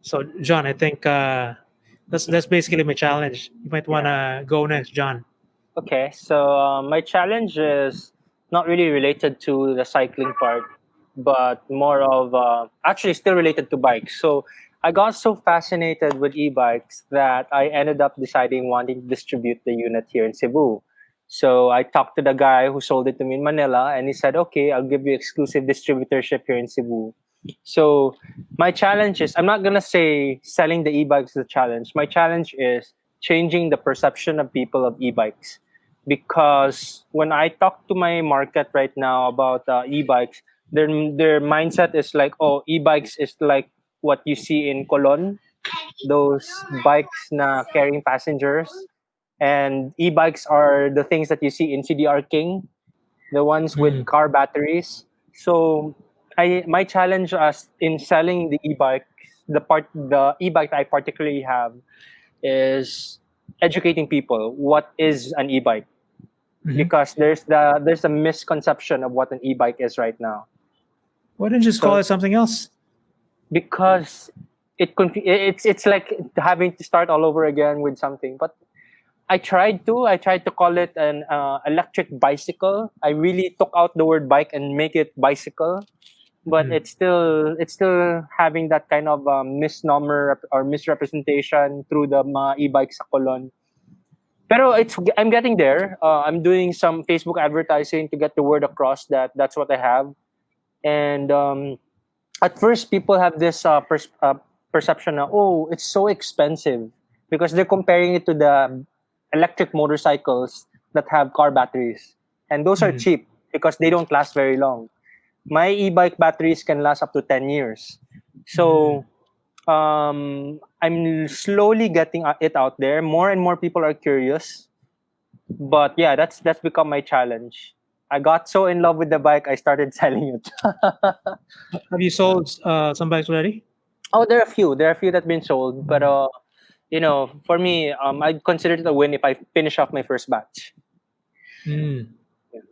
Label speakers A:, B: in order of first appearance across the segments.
A: So, John, I think that's basically my challenge. You might want
B: Yeah.
A: to go next, John.
B: Okay. So my challenge is not really related to the cycling part, but more of actually still related to bikes. So I got so fascinated with e-bikes that I ended up deciding wanting to distribute the unit here in Cebu. So I talked to the guy who sold it to me in Manila, and he said, "Okay, I'll give you exclusive distributorship here in Cebu." So my challenge is, I'm not gonna say selling the e-bikes is the challenge. My challenge is changing the perception of people of e-bikes, because when I talk to my market right now about e-bikes, their mindset is like, oh, e-bikes is like what you see in Colon, those bikes na carrying passengers, and e-bikes are the things that you see in CDR King, the ones with
A: Mm.
B: car batteries. So I my challenge as in selling the e-bike, the e-bike I particularly have is educating people what is an e-bike,
A: Hmm.
B: because there's a misconception of what an e-bike is right now.
A: Why didn't you just call
B: So
A: it something else?
B: because it's like having to start all over again with something. But I tried to call it an electric bicycle. I really took out the word bike and make it bicycle, but
A: Mm.
B: it's still having that kind of misnomer or misrepresentation through the mga e-bike sa Colon. Pero I'm getting there. I'm doing some Facebook advertising to get the word across that that's what I have. And at first, people have this perception na, oh, it's so expensive, because they're comparing it to the electric motorcycles that have car batteries, and those are
A: Mm.
B: cheap because they don't last very long. My e-bike batteries can last up to 10 years.
A: Mm.
B: So I'm slowly getting it out there. More and more people are curious, but yeah, that's become my challenge. I got so in love with the bike, I started selling it.
A: Have you sold some bikes already?
B: Oh, there are a few that been sold, but
A: Mm.
B: for me, I'd consider it a win if I finish off my first batch.
A: Mm.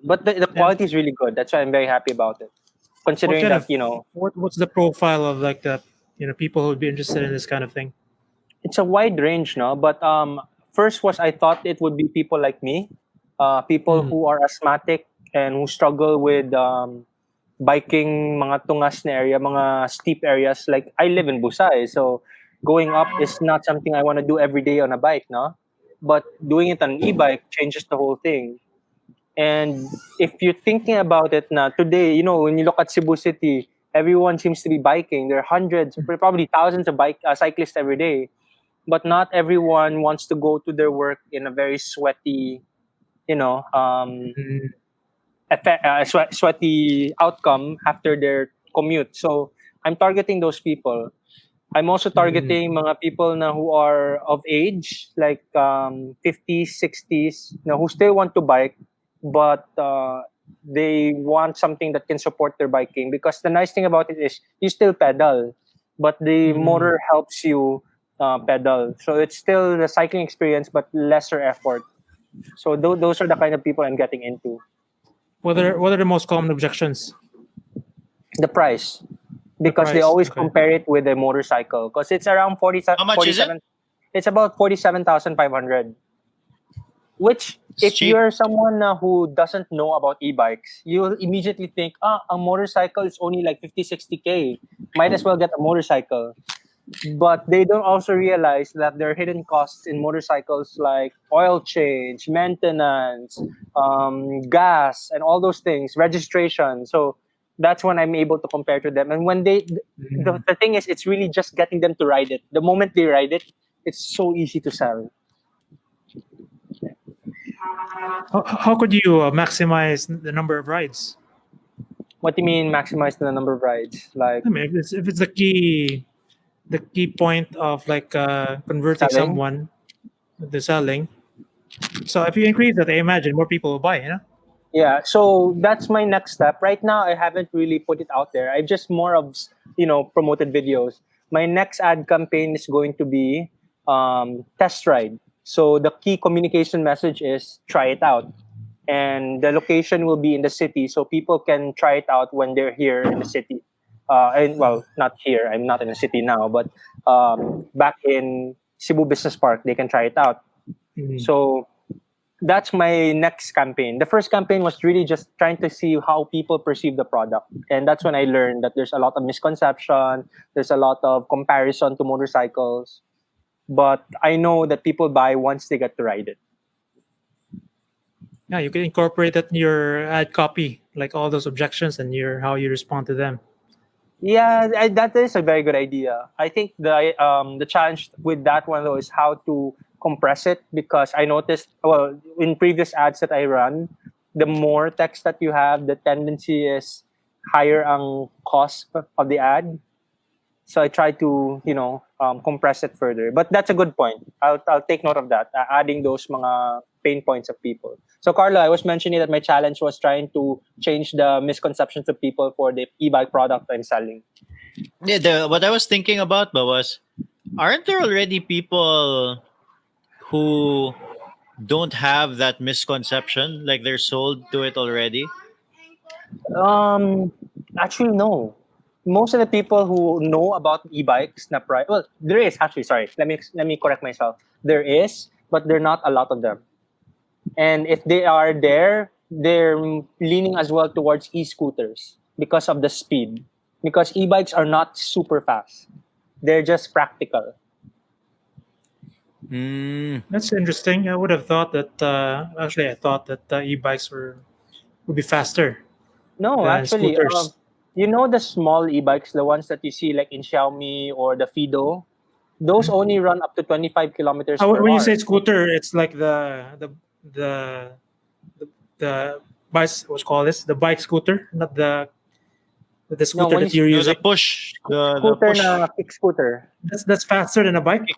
B: But the
A: And
B: quality is really good. That's why I'm very happy about it.
A: what
B: Considering
A: kind
B: that,
A: of what's the profile of like the people who would be interested in this kind of thing?
B: it's a wide range, no. But first was I thought it would be people like me, people
A: Mm.
B: who are asthmatic and who struggle with biking mga tungas na area, mga steep areas. Like I live in Busay, so going up is not something I want to do every day on a bike, no. But doing it on an e-bike changes the whole thing. And if you're thinking about it now, today, when you look at Cebu City, everyone seems to be biking. There are hundreds, probably thousands of cyclists every day. But not everyone wants to go to their work in a very sweaty, you know,
A: Mm.
B: sweaty outcome after their commute. So I'm targeting those people. I'm also
A: Mm.
B: targeting mga people na who are of age, like 50s, 60s, who still want to bike, but they want something that can support their biking. Because the nice thing about it is you still pedal, but the
A: Mm.
B: motor helps you pedal. So it's still the cycling experience, but lesser effort. So those are the kind of people I'm getting into.
A: What are the most common objections?
B: The price,
A: The
B: because they
A: price.
B: always
A: Okay.
B: compare it with a motorcycle, because it's around
C: How much is it?
B: 47. It's about 47,500. Which,
C: It's
B: if
C: cheap.
B: you're someone who doesn't know about e-bikes, you'll immediately think, a motorcycle is only like 50, 60K. Might as well get a motorcycle. But they don't also realize that there are hidden costs in motorcycles, like oil change, maintenance, gas, and all those things, registration. So that's when I'm able to compare to them. And when
A: Mm.
B: the thing is, it's really just getting them to ride it. The moment they ride it, it's so easy to sell.
A: How could you maximize the number of rides?
B: What do you mean maximize the number of rides? Like
A: I mean, if it's the key point of like converting
B: selling?
A: someone to selling. So if you increase that, I imagine more people will buy.
B: Yeah, so that's my next step. Right now, I haven't really put it out there. I just more of promoted videos. My next ad campaign is going to be test ride. So the key communication message is try it out, and the location will be in the city, so people can try it out when they're here in the city. And well, not here. I'm not in a city now, but back in Cebu Business Park, they can try it out.
A: Mm.
B: So that's my next campaign. The first campaign was really just trying to see how people perceive the product. And that's when I learned that there's a lot of misconception, there's a lot of comparison to motorcycles. But I know that people buy once they get to ride it.
A: Yeah, you can incorporate that in your ad copy, like all those objections and your how you respond to them.
B: Yeah, that is a very good idea. I think the challenge with that one though is how to compress it, because I noticed, well, in previous ads that I run, the more text that you have, the tendency is higher ang cost of the ad. So I try to compress it further. But that's a good point. I'll take note of that. Adding those mga pain points of people. So Carlo, I was mentioning that my challenge was trying to change the misconceptions of people for the e-bike product I'm selling.
C: Yeah, what I was thinking about was, aren't there already people who don't have that misconception? Like they're sold to it already?
B: Um, Actually, no. Most of the people who know about e-bikes, well, there is actually. Sorry, let me correct myself. There is, but there are not a lot of them. And if they are there, they're leaning as well towards e-scooters because of the speed. Because e-bikes are not super fast; they're just practical.
C: Mm.
A: That's interesting. I would have thought that actually I thought that e-bikes would be faster
B: No,
A: than
B: actually,
A: scooters.
B: you know the small e-bikes, the ones that you see like in Xiaomi or the Fido, those
A: Mhm.
B: only run up to 25 kilometers per
A: When you say
B: hour.
A: scooter, it's like the the, the bike. What's called this? The bike scooter, not the
B: No,
A: scooter
B: when you
A: that you're
C: No,
A: using.
C: the push, the
B: scooter
C: push.
B: na kick scooter,
A: That's faster than a bike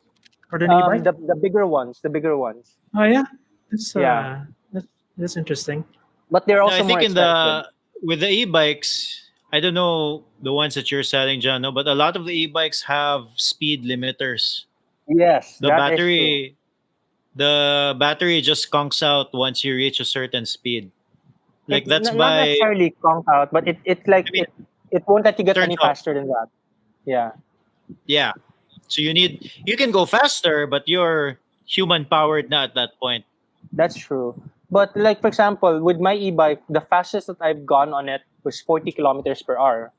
A: or than e-bike.
B: the bigger ones.
A: Oh yeah, that's
B: Yeah,
A: that's interesting.
B: but they're
C: No, I
B: also more
C: think in
B: expensive.
C: the with the e-bikes, I don't know the ones that you're selling, John, no, but a lot of the e-bikes have speed limiters.
B: Yes,
C: The
B: that is true.
C: battery, the battery just conks out once you reach a certain speed. Like that's
B: Not
C: by,
B: necessarily conk out, but it like
C: I mean,
B: it won't let you get
C: turns
B: any
C: off.
B: faster than that. Yeah,
C: Yeah. So you can go faster, but you're human powered now at that point.
B: that's true. But like for example, with my e-bike, the fastest that I've gone on it was 40 kilometers per hour.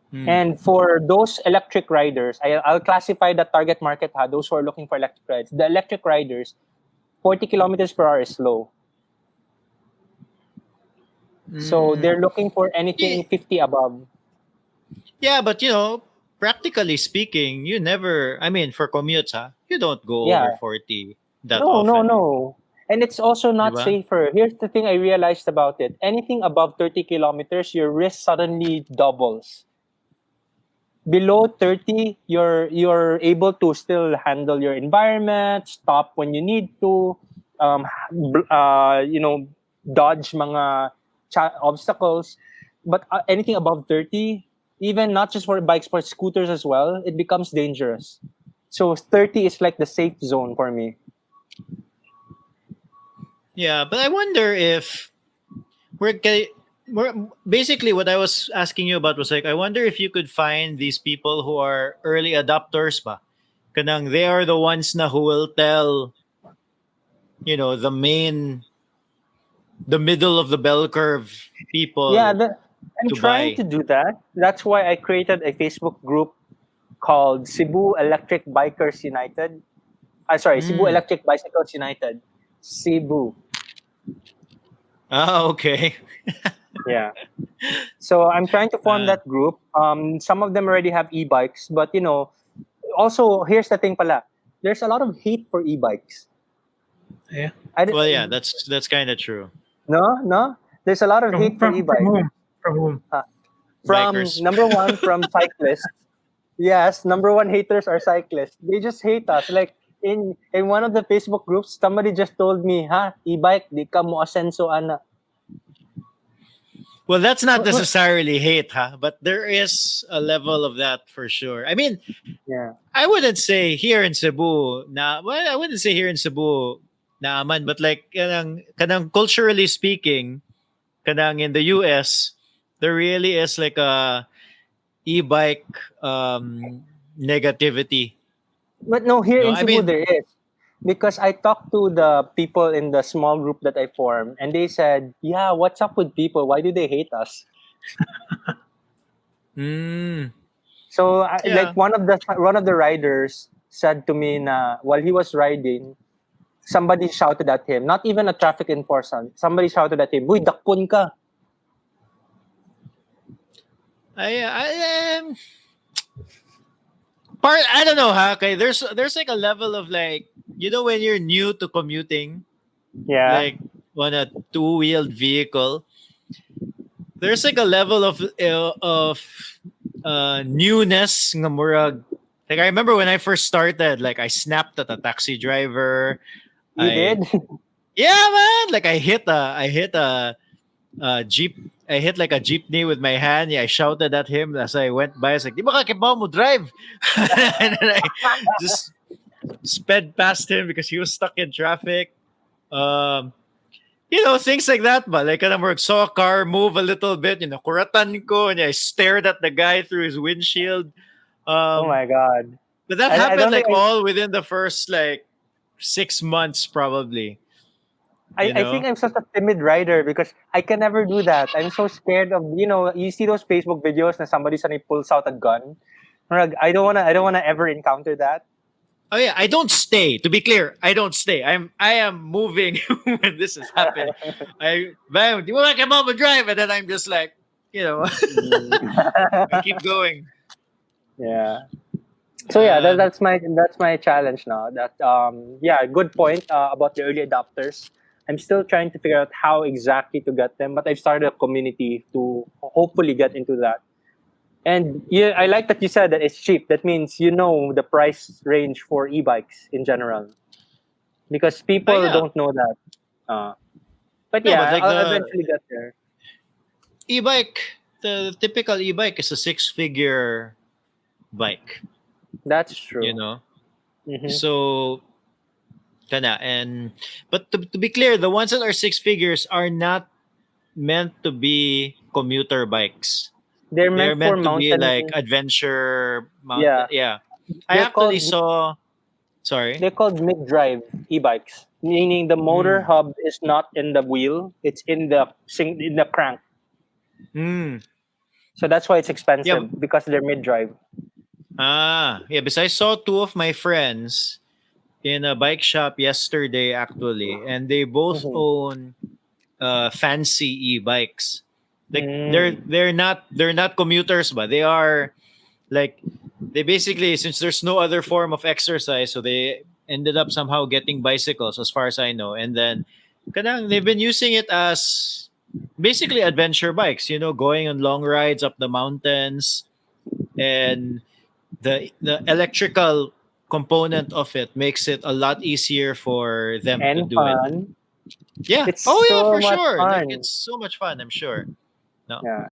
C: Hmm.
B: And for those electric riders, I'll classify the target market, those who are looking for electric rides. The electric riders, 40 kilometers per hour is slow. So
C: Mm.
B: they're looking for anything
C: Ye-
B: 50 above.
C: Yeah, but practically speaking, you never. I mean, for commutes, you don't go over
B: Yeah.
C: 40 that
B: No, no,
C: often,
B: no. And it's also
C: di
B: not
C: ba?
B: safer. Here's the thing I realized about it. Anything above 30 kilometers, your risk suddenly doubles. Below 30, you're able to still handle your environment, stop when you need to, um, dodge mga obstacles. But anything above 30, even not just for bikes, for scooters as well, it becomes dangerous. So 30 is like the safe zone for me.
C: Yeah, but I wonder if we're, ca- we're basically what I was asking you about was like, I wonder if you could find these people who are early adopters, ba? Kanang they are the ones na who will tell, the middle of the bell curve
B: Yeah,
C: people
B: I'm
C: to
B: trying
C: buy.
B: to do that. That's why I created a Facebook group called Cebu Electric Bikers United. Sorry, Cebu
C: Hmm.
B: Electric Bicycles United. Cebu.
C: Ah, okay.
B: Yeah. So I'm trying to form
C: Uh,
B: that group. Some of them already have e-bikes, but also here's the thing pala. There's a lot of hate for e-bikes.
A: Yeah.
B: I di-
C: well, yeah, that's kind of true.
B: no, no. There's a lot of
A: From
B: hate for
A: from from
B: e-bikes.
A: whom? From whom?
B: Uh, from
C: Bikers.
B: number one, from cyclists. Yes, number one haters are cyclists. They just hate us. Like in one of the Facebook groups, somebody just told me, "Ha, e-bike, di ka mo asenso ana."
C: Well, that's not
A: What?
C: necessarily hate, huh? But there is a level of that for sure. I mean,
B: Yeah.
C: I wouldn't say here in Cebu, I wouldn't say here in Cebu, but like kanang culturally speaking, kanang in the US, there really is like a e-bike negativity.
B: But no, here
C: No,
B: in
C: I
B: Cebu
C: mean,
B: there is. Because I talked to the people in the small group that I formed, and they said, "Yeah, what's up with people? Why do they hate us?"
C: mm,
B: So, like
C: yeah.
B: one of the riders said to me, na while he was riding, somebody shouted at him. Not even a traffic enforcer. Somebody shouted at him, "Uy, dakpon ka."
C: I part I don't know, huh? Okay, there's like a level of like, when you're new to commuting,
B: Yeah,
C: like on a two-wheeled vehicle, there's like a level of newness nga murag. Like I remember when I first started, like I snapped at a taxi driver.
B: you
C: I
B: did.
C: Yeah, man. Like I jeep. I hit like a jeepney with my hand. Yeah, I shouted at him as I went by. I was like, "Di ba kakibaw mo drive?" And then I just sped past him because he was stuck in traffic. Um, things like that. But like, I saw a car move a little bit. Kuratan ko, and I stared at the guy through his windshield.
B: Oh
C: Um,
B: my god.
C: but that
B: I
C: happened
B: don't think
C: like all within the first like 6 months, probably. You
B: I think
C: know.
B: I'm such a timid rider because I can never do that. I'm so scared of you see those Facebook videos na somebody suddenly pulls out a gun. Parang, I don't wanna ever encounter that.
C: Oh yeah, I don't stay. To be clear, I don't stay. I am moving when this is happening. Bam, do you want to come up and drive? And then I'm just like, I keep going.
B: Yeah. So yeah,
C: Um,
B: that's my challenge now. That yeah, good point about the early adopters. I'm still trying to figure out how exactly to get them, but I've started a community to hopefully get into that. And yeah, I like that you said that it's cheap. That means you know the price range for e-bikes in general because people
C: yeah.
B: don't know that. Uh, but
C: No, but
B: yeah,
C: like
B: I'll
C: the
B: eventually get there.
C: e-bike, the typical e-bike is a six-figure bike.
B: That's
C: You
B: true.
C: know,
B: Hmm.
C: so kana and but to be clear, the ones that are six figures are not meant to be commuter bikes.
B: They're
C: They're
B: meant for
C: meant to be
B: mountain.
C: like adventure mountain.
B: Yeah,
C: Yeah, I
B: they're
C: actually
B: called
C: saw. Sorry.
B: they're called mid-drive e-bikes, meaning the motor
C: Mm.
B: hub is not in the wheel; it's in the crank.
C: Mm.
B: So that's why it's
C: Yeah.
B: expensive because they're mid-drive.
C: Yeah. Because I saw two of my friends in a bike shop yesterday, actually, and they both
B: Hmm.
C: own fancy e-bikes. Like
B: Mm.
C: they're not commuters, but they are like they basically, since there's no other form of exercise, so they ended up somehow getting bicycles, as far as I know, and then they've been using it as basically adventure bikes. Going on long rides up the mountains, and the electrical component of it makes it a lot easier for them to
B: And
C: do it.
B: fun.
C: Yeah.
B: It's
C: Oh yeah,
B: so
C: for
B: much
C: sure. Like
B: fun.
C: it's so much fun. I'm sure. No.
B: Yeah.